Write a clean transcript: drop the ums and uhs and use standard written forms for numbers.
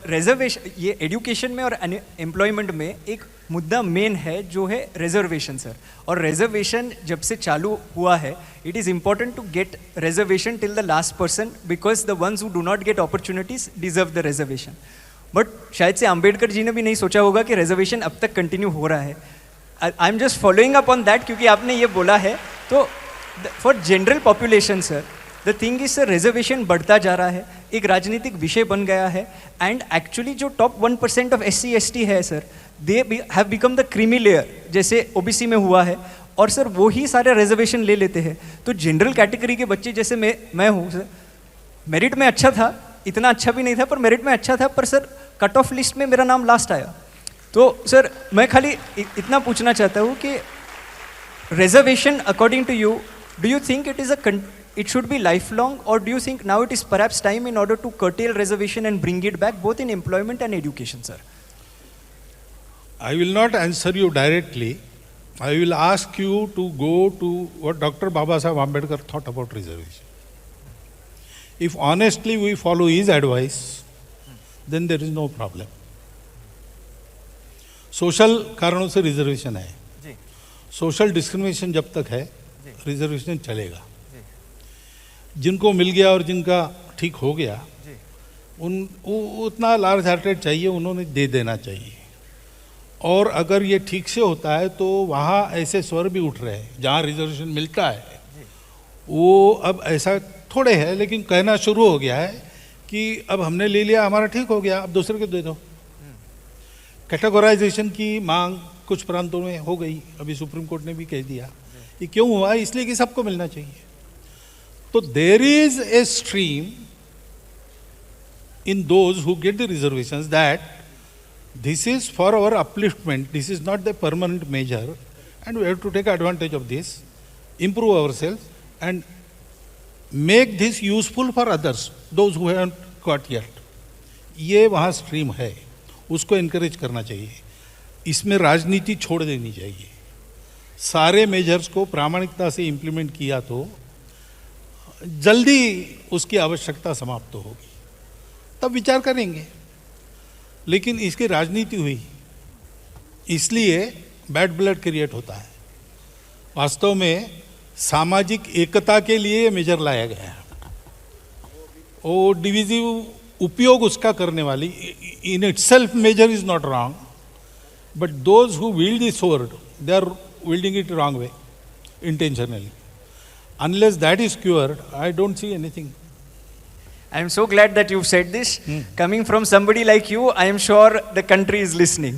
Reservation, ये education में और एम्प्लॉयमेंट में एक मुद्दा मेन है जो है रिजर्वेशन सर। और रिजर्वेशन जब से चालू हुआ है, it is important to get reservation till the last person, because the ones who do not get opportunities deserve the reservation. But शायद से अंबेडकर जी ने भी नहीं सोचा होगा कि रिजर्वेशन अब तक कंटिन्यू हो रहा है। I am just following up on that, क्योंकि आपने ये बोला है। तो for general population sir, the thing is sir, reservation बढ़ता जा रहा है, एक राजनीतिक विषय बन गया है। एंड एक्चुअली जो टॉप 1% ऑफ SC/ST है sir, they have become the creamy layer, जैसे OBC में हुआ है। और सर वो ही सारे रिजर्वेशन ले लेते हैं। तो जनरल कैटेगरी के बच्चे जैसे मैं हूँ सर, मेरिट में अच्छा था, इतना अच्छा भी नहीं था पर मेरिट में अच्छा था, पर सर कट ऑफ लिस्ट में मेरा नाम लास्ट आया। तो सर मैं खाली इतना पूछना चाहता हूँ कि reservation according to you, do you think it should be lifelong, or do you think now it is perhaps time in order to curtail reservation and bring it back both in employment and education, sir? I will not answer you directly. I will ask you to go to what Dr. Babasaheb Ambedkar thought about reservation. If honestly we follow his advice, then there is no problem. Social कारणों से reservation है, social discrimination जब तक है reservation चलेगा। जिनको मिल गया और जिनका ठीक हो गया, उतना लार्ज हार्टेड चाहिए, उन्होंने दे देना चाहिए। और अगर ये ठीक से होता है तो वहाँ ऐसे स्वर भी उठ रहे हैं जहाँ रिजर्वेशन मिलता है, वो अब ऐसा थोड़े है, लेकिन कहना शुरू हो गया है कि अब हमने ले लिया, हमारा ठीक हो गया, अब दूसरे को दे दो। कैटेगराइजेशन की मांग कुछ प्रांतों में हो गई, अभी सुप्रीम कोर्ट ने भी कह दिया। ये क्यों हुआ? इसलिए कि सबको मिलना चाहिए। So there is a stream in those who get the reservations that this is for our upliftment, this is not the permanent measure, and we have to take advantage of this, improve ourselves and make this useful for others, those who haven't got yet. ये वहाँ stream है, उसको encourage करना चाहिए। इसमें राजनीति छोड़ देनी चाहिए। सारे मेजर्स को प्रामाणिकता से इम्प्लीमेंट किया तो जल्दी उसकी आवश्यकता समाप्त होगी, तब विचार करेंगे। लेकिन इसकी राजनीति हुई, इसलिए बैड ब्लड क्रिएट होता है। वास्तव में सामाजिक एकता के लिए ये मेजर लाया गया है। वो डिविजिव उपयोग उसका करने वाली, in itself measure is not wrong, but those who wield the sword, they are wielding it wrong way, intentionally. Unless that is cured, I don't see anything. I am so glad that you've said this. Coming from somebody like you, I am sure the country is listening.